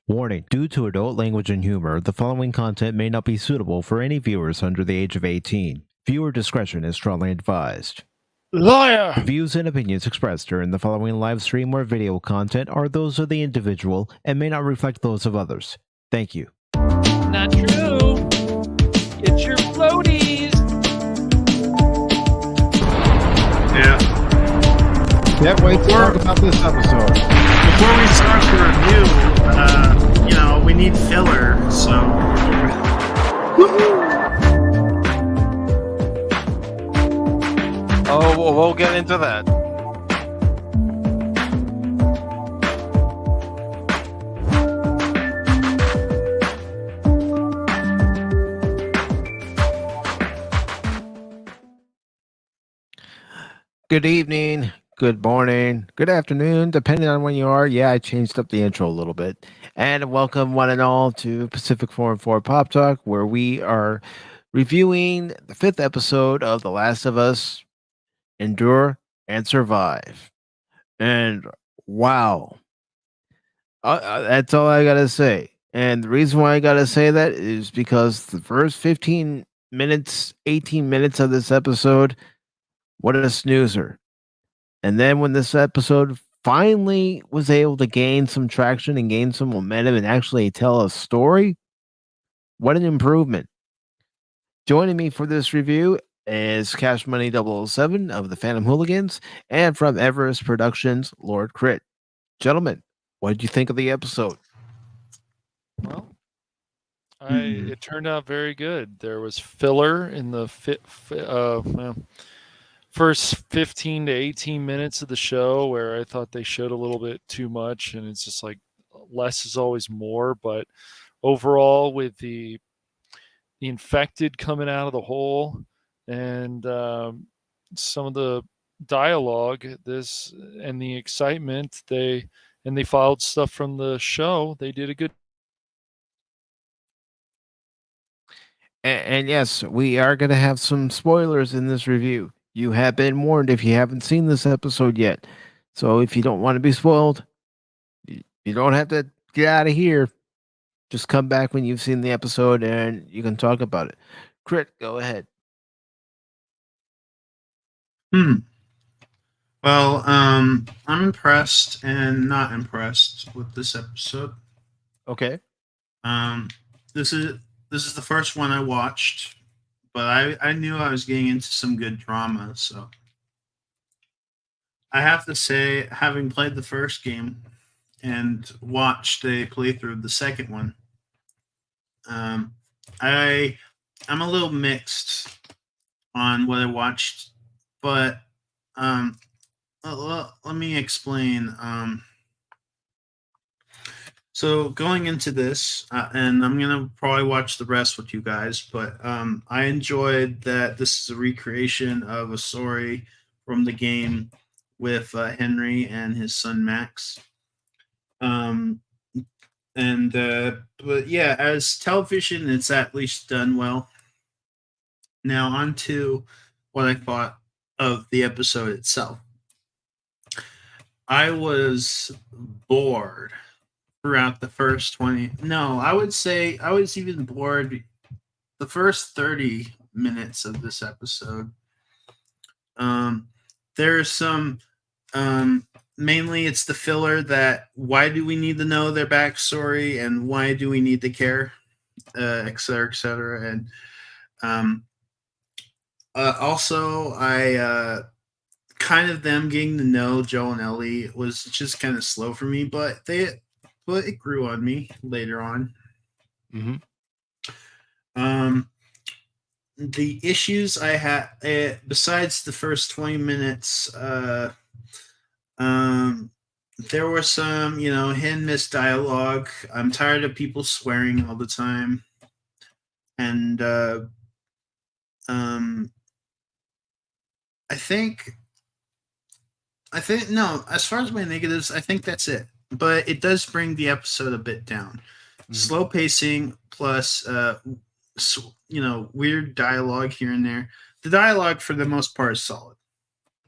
Warning, due to adult language and humor, the following content may not be suitable for any viewers under the age of 18. Viewer discretion is strongly advised. Liar! The views and opinions expressed during the following live stream or video content are those of the individual and may not reflect those of others. Thank you. Not true. Get your floaties. Yeah. Can't wait to talk about this episode. Before we start the review, we need filler, so. Oh, we'll get into that. Good evening, good morning, good afternoon, depending on when you are. Yeah, I changed up the intro a little bit. And welcome one and all to PACIFIC414 Pop Talk, where we are reviewing the 5th episode of The Last of Us, Endure and Survive. And wow, that's all I gotta say. And the reason why I gotta say that is because the first 15 minutes, 18 minutes of this episode, what a snoozer. And then when this episode finally was able to gain some traction and gain some momentum and actually tell a story, what an improvement. Joining me for this review is Cash Money 007 of the Phantom Hooligans and from Everest Productions, Lord Crit. Gentlemen, what did you think of the episode? Well, it turned out very good. There was filler in the first 15 to 18 minutes of the show where I thought they showed a little bit too much, and it's just like less is always more. But overall, with the infected coming out of the hole and some of the dialogue, this and the excitement, they followed stuff from the show. They did a good. And yes, we are going to have some spoilers in this review. You have been warned if you haven't seen this episode yet. So if you don't want to be spoiled, you don't have to get out of here. Just come back when you've seen the episode and you can talk about it. Crit, go ahead. Well, I'm impressed and not impressed with this episode. Okay. This is the first one I watched, but I knew I was getting into some good drama, so I have to say, having played the first game and watched a playthrough of the second one, I'm a little mixed on what I watched, but let me explain. So going into this, and I'm going to probably watch the rest with you guys, but I enjoyed that this is a recreation of a story from the game with Henry and his son Max. But yeah, as television, it's at least done well. Now on to what I thought of the episode itself. I was bored throughout the first 20. No, I would say I was even bored the first 30 minutes of this episode. There's some, mainly it's the filler that why do we need to know their backstory and why do we need to care, et cetera, et cetera. And also, I kind of them getting to know Joe and Ellie was just kind of slow for me, but it grew on me later on. Mm-hmm. The issues I had, besides the first 20 minutes, there were some, hit and miss dialogue. I'm tired of people swearing all the time. And I think no, as far as my negatives, I think that's it. But it does bring the episode a bit down. slow pacing plus weird dialogue here and there. The dialogue for the most part is solid,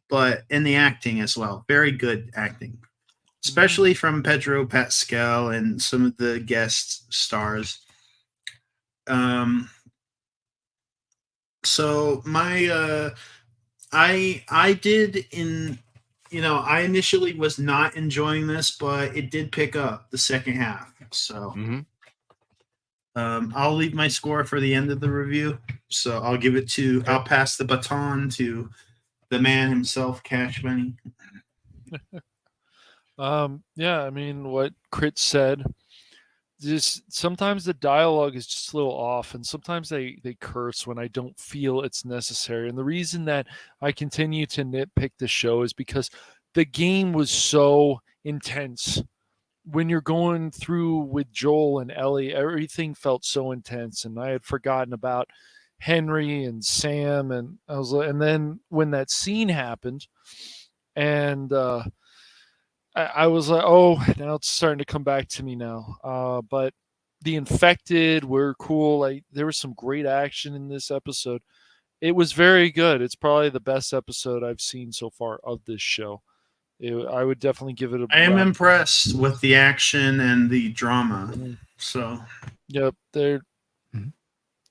but in the acting as well, very good acting, especially from Pedro Pascal and some of the guest stars. So my I did in I initially was not enjoying this, but it did pick up the second half. So I'll leave my score for the end of the review. So I'll give it to I'll pass the baton to the man himself, Cash Money. Yeah, I mean what Crit said. Just sometimes the dialogue is just a little off, and sometimes they curse when I don't feel it's necessary. And the reason that I continue to nitpick the show is because the game was so intense. When you're going through with Joel and Ellie, everything felt so intense, and I had forgotten about Henry and Sam, and and then when that scene happened, and I was like, oh, now it's starting to come back to me now. But the infected were cool. Like there was some great action in this episode. It was very good. It's probably the best episode I've seen so far of this show. I would definitely give it a. I am impressed with the action and the drama. So, yep, they're.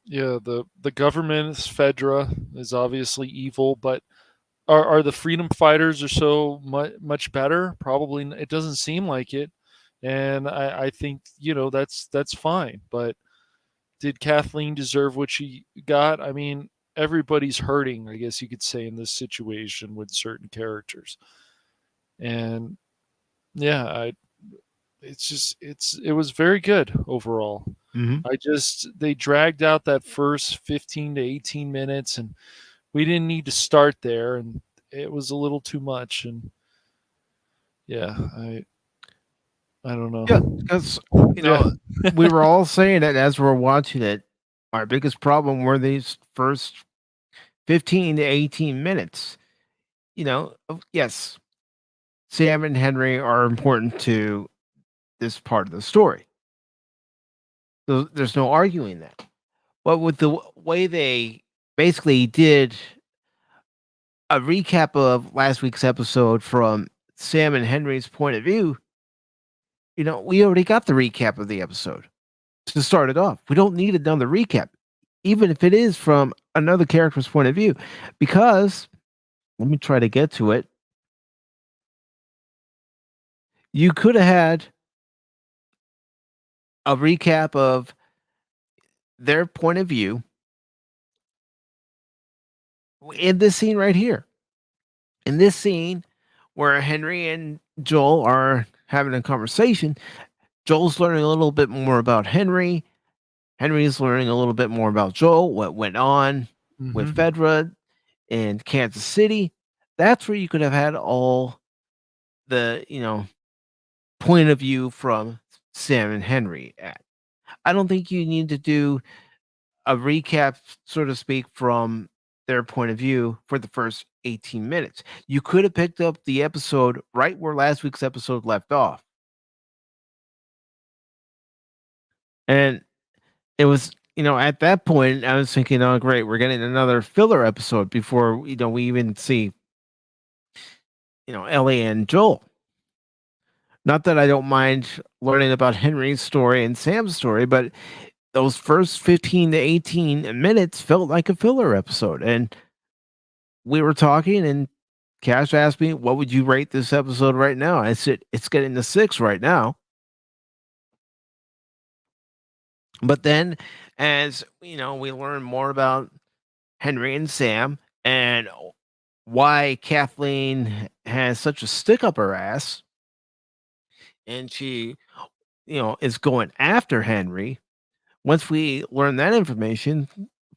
Yeah, the government, Fedra, is obviously evil, but are the freedom fighters are so much better? Probably it doesn't seem like it, and I think that's fine. But did Kathleen deserve what she got? I mean, everybody's hurting, I guess you could say, in this situation with certain characters, and yeah, it was very good overall. They dragged out that first 15 to 18 minutes, and we didn't need to start there, and it was a little too much. And yeah, I don't know. Yeah, because we were all saying it as we're watching it. Our biggest problem were these first 15 to 18 minutes. Yes, Sam and Henry are important to this part of the story. There's no arguing that. But with the way they basically did a recap of last week's episode from Sam and Henry's point of view, we already got the recap of the episode to start it off. We don't need another recap, even if it is from another character's point of view, because let me try to get to it. You could have had a recap of their point of view in this scene right here. In this scene where Henry and Joel are having a conversation, Joel's learning a little bit more about Henry. Henry's learning a little bit more about Joel, what went on with Fedra in Kansas City. That's where you could have had all the, point of view from Sam and Henry at. I don't think you need to do a recap, so to speak, from their point of view for the first 18 minutes. You could have picked up the episode right where last week's episode left off. And it was, at that point, I was thinking, oh, great, we're getting another filler episode before, we even see, Ellie and Joel. Not that I don't mind learning about Henry's story and Sam's story, but those first 15 to 18 minutes felt like a filler episode. And we were talking, and Cash asked me, what would you rate this episode right now? I said, it's getting the 6 right now. But then, as we learn more about Henry and Sam and why Kathleen has such a stick up her ass, and she, is going after Henry. Once we learn that information,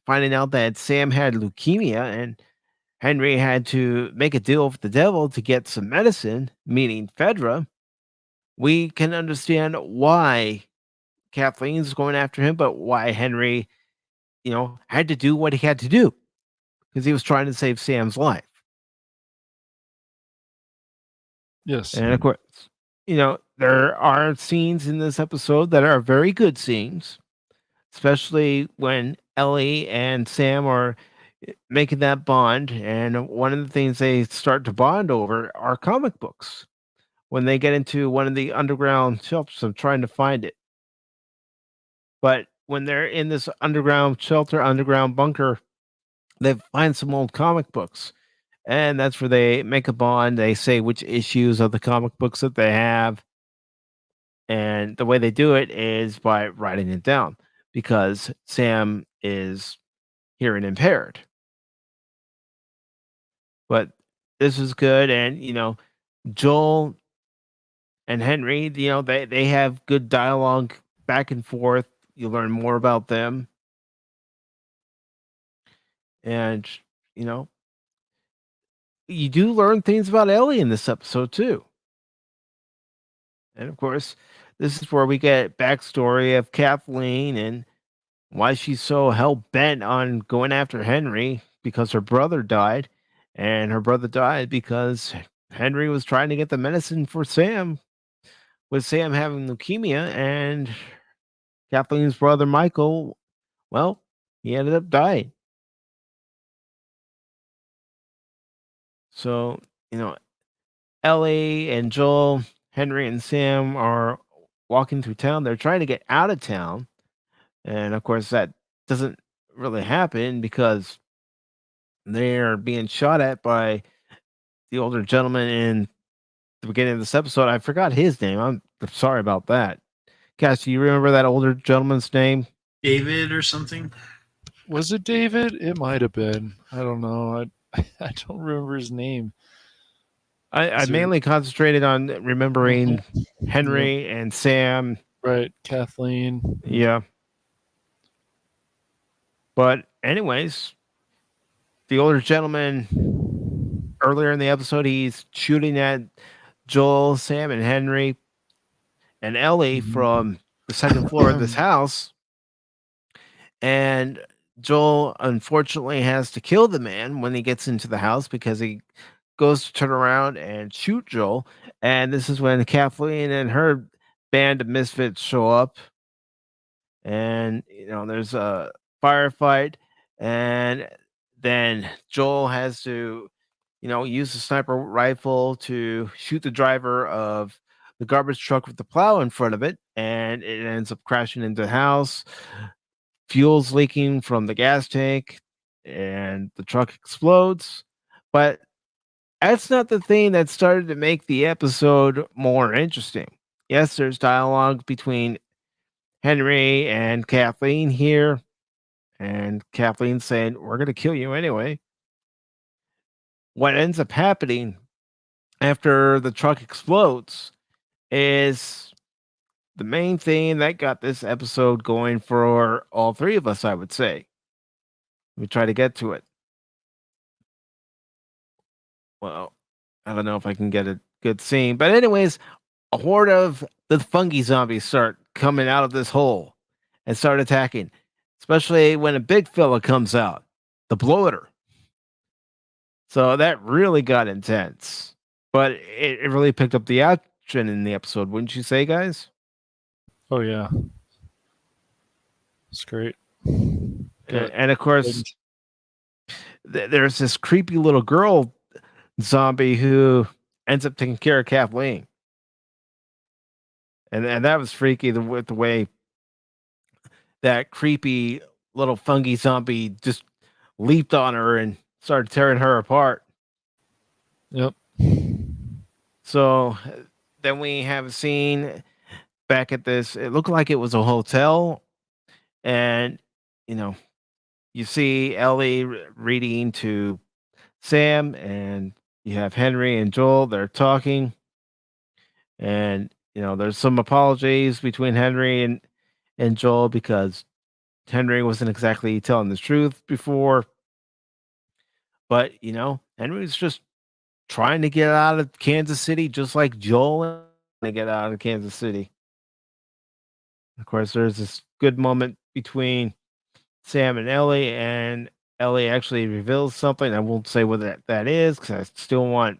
finding out that Sam had leukemia and Henry had to make a deal with the devil to get some medicine, meaning Fedra, we can understand why Kathleen's going after him, but why Henry, had to do what he had to do because he was trying to save Sam's life. Yes. And of course, there are scenes in this episode that are very good scenes, especially when Ellie and Sam are making that bond. And one of the things they start to bond over are comic books. When they get into one of the underground shelters, I'm trying to find it. But when they're in this underground shelter, underground bunker, they find some old comic books. And that's where they make a bond. They say which issues of the comic books that they have. And the way they do it is by writing it down because Sam is hearing impaired. But this is good. And, Joel and Henry, they have good dialogue back and forth. You learn more about them. And, you know, you do learn things about Ellie in this episode too. And of course, this is where we get backstory of Kathleen and why she's so hell bent on going after Henry because her brother died. And her brother died because Henry was trying to get the medicine for Sam, with Sam having leukemia. And Kathleen's brother, Michael, well, he ended up dying. So, Ellie and Joel, Henry and Sam are walking through town. They're trying to get out of town. And of course, that doesn't really happen because they're being shot at by the older gentleman in the beginning of this episode. I forgot his name. I'm sorry about that. Cass, do you remember that older gentleman's name? David or something. Was it David? It might have been. I don't know. I don't remember his name. I mainly concentrated on remembering Henry and Sam. Right, Kathleen. Yeah. But anyways, the older gentleman earlier in the episode, he's shooting at Joel, Sam, and Henry and Ellie from the second floor of this house. And Joel unfortunately has to kill the man when he gets into the house because he goes to turn around and shoot Joel. And this is when Kathleen and her band of misfits show up. And, there's a firefight. And then Joel has to, use the sniper rifle to shoot the driver of the garbage truck with the plow in front of it. And it ends up crashing into the house. Fuel's leaking from the gas tank and the truck explodes. But that's not the thing that started to make the episode more interesting. Yes, there's dialogue between Henry and Kathleen here, and Kathleen saying, "We're going to kill you anyway." What ends up happening after the truck explodes is the main thing that got this episode going for all three of us, I would say. Let me try to get to it. Well, I don't know if I can get a good scene, but anyways, a horde of the fungi zombies start coming out of this hole and start attacking, especially when a big fella comes out, the bloater. So that really got intense, but it really picked up the action in the episode, wouldn't you say, guys? Oh yeah, it's great. And of course, there's this creepy little girl zombie who ends up taking care of Kathleen. And that was freaky with the way that creepy little fungi zombie just leaped on her and started tearing her apart. Yep. So then we have a scene back at this. It looked like it was a hotel. And, you see Ellie reading to Sam, and you have Henry and Joel. They're talking. And, there's some apologies between Henry and Joel because Henry wasn't exactly telling the truth before. But, Henry was just trying to get out of Kansas City, just like Joel to get out of Kansas City. Of course, there's this good moment between Sam and Ellie actually reveals something. I won't say what that is because I still want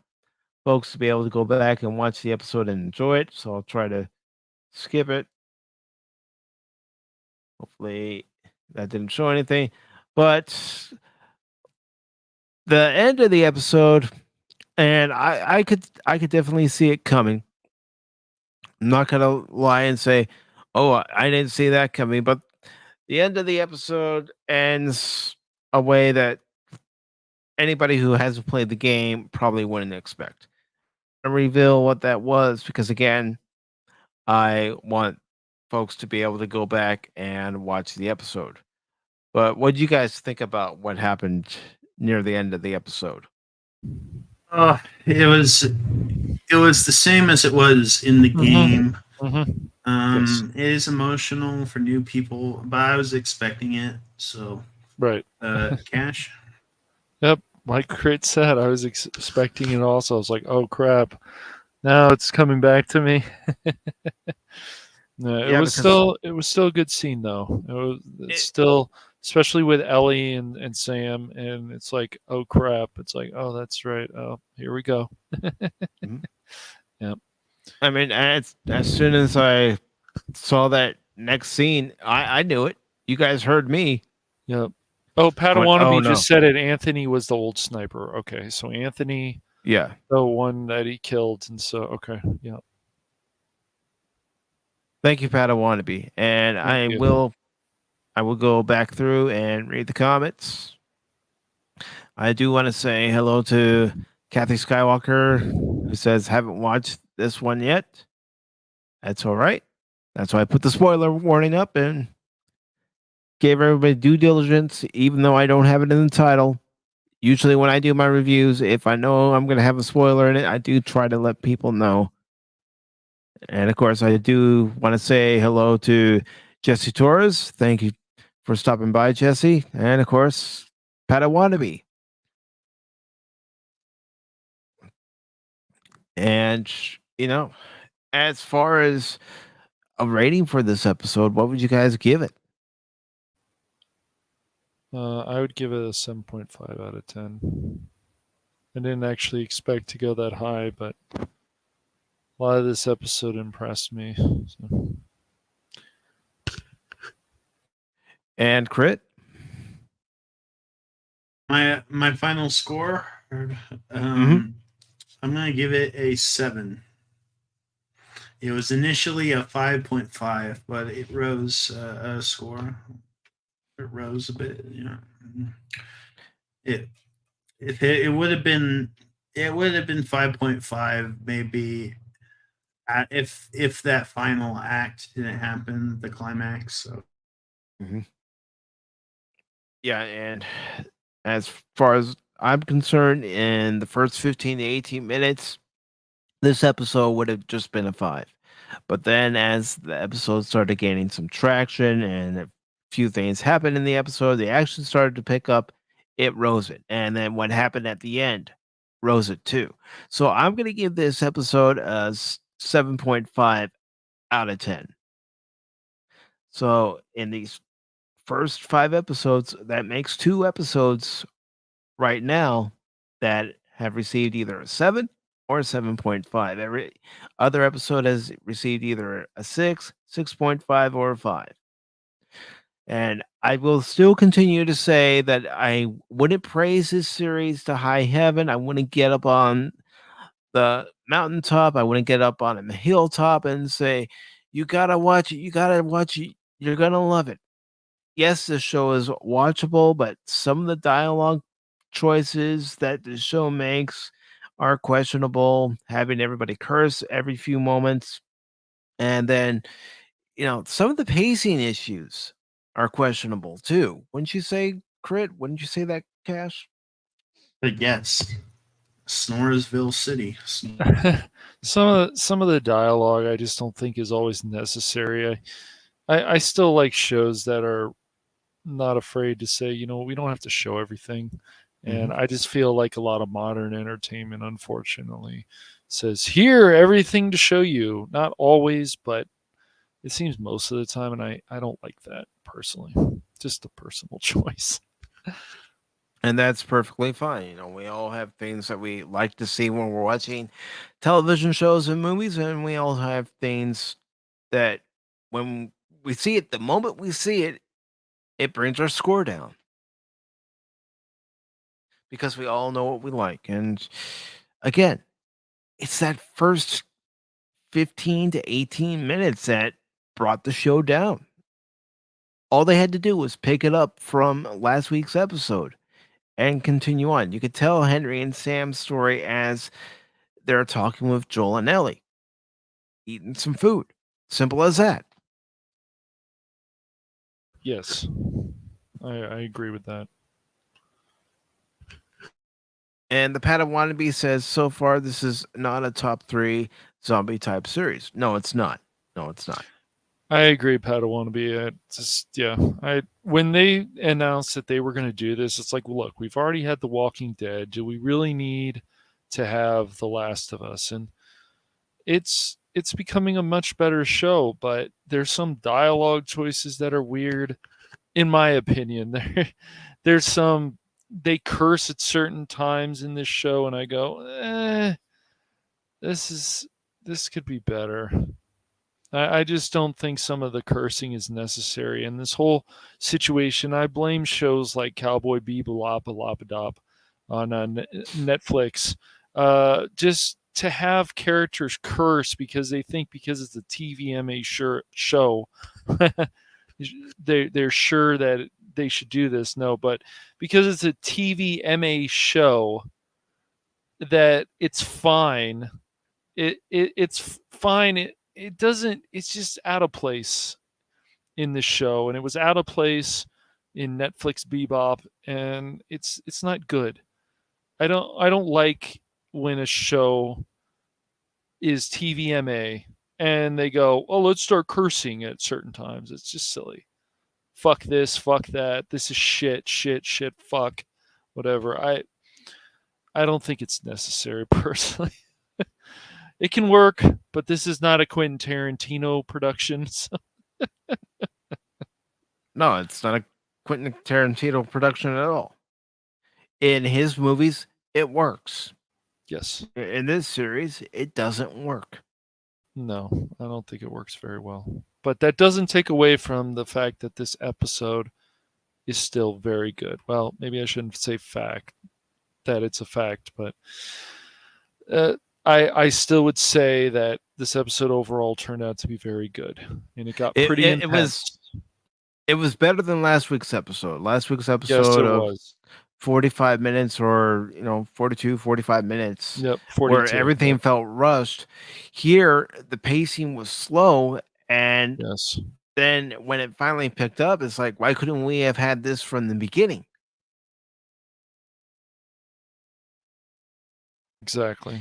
folks to be able to go back and watch the episode and enjoy it. So I'll try to skip it. Hopefully that didn't show anything. But the end of the episode, and I could definitely see it coming. I'm not gonna lie and say, "Oh, I didn't see that coming." But the end of the episode ends a way that anybody who hasn't played the game probably wouldn't expect. To reveal what that was because again, I want folks to be able to go back and watch the episode. But what do you guys think about what happened near the end of the episode? Oh, it was the same as it was in the game. Yes. It is emotional for new people, but I was expecting it. So, Right. Cash. Yep. Like Crit said, I was expecting it also. I was like, oh crap. Now it's coming back to me. No, Yeah, it was still a good scene though. It's still, especially with Ellie and Sam, and it's like, oh crap. It's like, oh, that's right. Oh, here we go. Mhm. Yep. I mean, as soon as I saw that next scene, I knew it. You guys heard me. Yep. Oh, I went, Padawannabe "Oh, no." just said it. Anthony was the old sniper. Okay, so Anthony, Yeah. the one that he killed, and so okay, yeah. Thank you, Padawannabe. And Thank you. I will go back through and read the comments. I do want to say hello to Kathy Skywalker, who says haven't watched this one yet. That's all right. That's why I put the spoiler warning up and gave everybody due diligence, even though I don't have it in the title. Usually, when I do my reviews, if I know I'm going to have a spoiler in it, I do try to let people know. And of course, I do want to say hello to Jesse Torres. Thank you for stopping by, Jesse. And of course, Padawannabe. And, as far as a rating for this episode, what would you guys give it? I would give it a 7.5 out of 10. I didn't actually expect to go that high, but a lot of this episode impressed me. So. And Crit? My final score. I'm gonna give it a 7. It was initially a 5.5, but it rose a score. It rose a bit. It would have been 5.5 maybe if that final act didn't happen, the climax. So. Yeah, and as far as I'm concerned, in the first 15 to 18 minutes, this episode would have just been a 5. But then as the episode started gaining some traction and a few things happened in the episode, the action started to pick up, it rose it. And then what happened at the end rose it too. So I'm going to give this episode a 7.5 out of 10. So in these first 5 episodes, that makes 2 episodes right now that have received either a 7 or a 7.5. Every other episode has received either a 6, 6.5, or a 5. And I will still continue to say that I wouldn't praise this series to high heaven. I wouldn't get up on the mountaintop. I wouldn't get up on a hilltop and say, you gotta watch it. You gotta watch it. You're gonna love it. Yes, the show is watchable, but some of the dialogue choices that the show makes are questionable. Having everybody curse every few moments. And then, some of the pacing issues are questionable too. Wouldn't you say, Crit? Wouldn't you say that, Cash? But yes, Snoresville City. some of the dialogue I just don't think is always necessary. I still like shows that are not afraid to say, we don't have to show everything. And I just feel like a lot of modern entertainment, unfortunately, says here everything to show you. Not always, but it seems most of the time, and I don't like that personally. Just a personal choice. And that's perfectly fine. You know, we all have things that we like to see when we're watching television shows and movies, and we all have things that when we see it, the moment we see it, it brings our score down because we all know what we like. And again, it's that first 15 to 18 minutes that brought the show down. All they had to do was pick it up from last week's episode and continue on. You could tell Henry and Sam's story as they're talking with Joel and Ellie, eating some food. Simple as that. Yes, I agree with that. And the Padawannabe says, so far, this is not a top 3 zombie type series. No, it's not. No, it's not. I agree, Padawannabe. I when they announced that they were going to do this, it's like, look, we've already had The Walking Dead. Do we really need to have The Last of Us? And it's becoming a much better show, but there's some dialogue choices that are weird, in my opinion. There's some they curse at certain times in this show, and I go, this could be better. I just don't think some of the cursing is necessary. And this whole situation, I blame shows like Cowboy Bebop Lop on Netflix. Just to have characters curse because they think because it's a TVMA show, they're sure that they should do this. No, but because it's a TVMA show, that it's fine. It's fine. It doesn't. It's just out of place in the show, and it was out of place in Netflix Bebop, and it's not good. I don't like when a show is TVMA and they go, oh, let's start cursing at certain times. It's just silly. Fuck this, fuck that. This is shit, fuck, whatever. I don't think it's necessary personally. It can work, but this is not a Quentin Tarantino production. So. No, it's not a Quentin Tarantino production at all. In his movies, it works. Yes. In this series, it doesn't work. No, I don't think it works very well. But that doesn't take away from the fact that this episode is still very good. Well, maybe I shouldn't say fact that it's a fact, but I still would say that this episode overall turned out to be very good, and it got pretty intense. It was better than last week's episode. Last week's episode Yes, it of was. 45 minutes or 42, 45 minutes. Yep, 42. Where everything felt rushed. Here, the pacing was slow, and yes. Then when it finally picked up, it's like, why couldn't we have had this from the beginning? Exactly.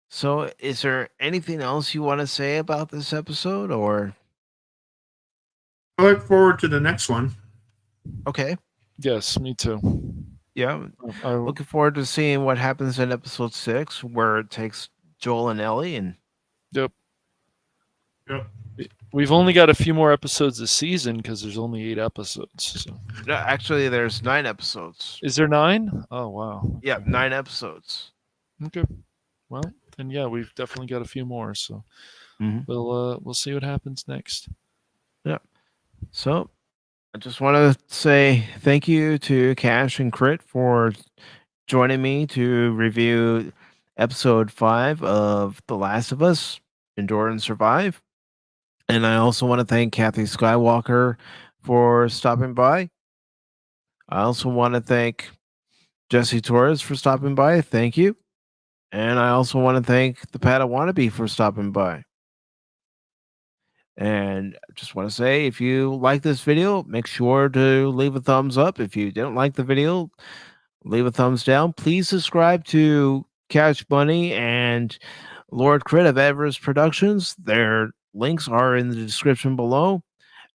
So, is there anything else you want to say about this episode, or? I look forward to the next one. Okay. Yes, me too. Yeah, looking forward to seeing what happens in episode 6, where it takes Joel and Ellie, and. Yep. Yep. We've only got a few more episodes this season because there's only 8 episodes. So. No, actually, there's 9 episodes. Is there 9? Oh wow. Yeah, 9 episodes. Okay. Well, then yeah, we've definitely got a few more. So we'll see what happens next. Yeah. So I just want to say thank you to Cash and Crit for joining me to review episode 5 of The Last of Us, Endure and Survive. And I also want to thank Kathy Skywalker for stopping by. I also want to thank Jesse Torres for stopping by. Thank you. And I also want to thank the Padawannabe for stopping by. And I just want to say, if you like this video, make sure to leave a thumbs up. If you didn't like the video, leave a thumbs down. Please subscribe to Cash Bunny and Lord Crit of Everest Productions. Their links are in the description below.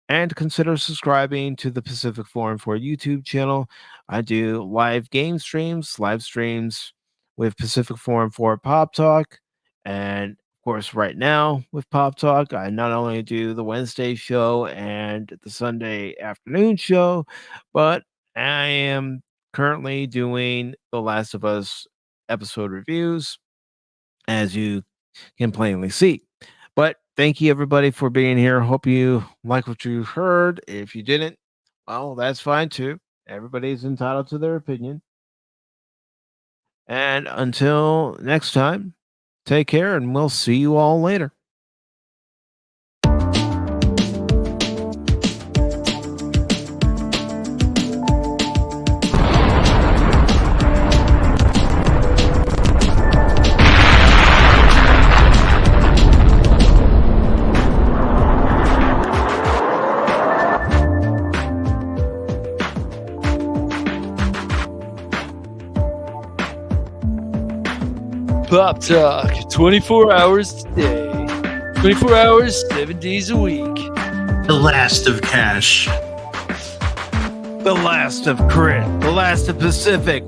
And consider subscribing to the PACIFIC414 YouTube channel. I do live game streams, live streams with PACIFIC414 Pop Talk. And of course, right now with Pop Talk, I not only do the Wednesday show and the Sunday afternoon show, but I am currently doing The Last of Us episode reviews, as you can plainly see. But thank you everybody for being here. Hope you like what you heard. If you didn't, well, that's fine too. Everybody's entitled to their opinion. And until next time, take care and we'll see you all later. Pop Talk, 24 hours a day, 24 hours, 7 days a week. The last of Cash. The last of Crit, the last of Pacific,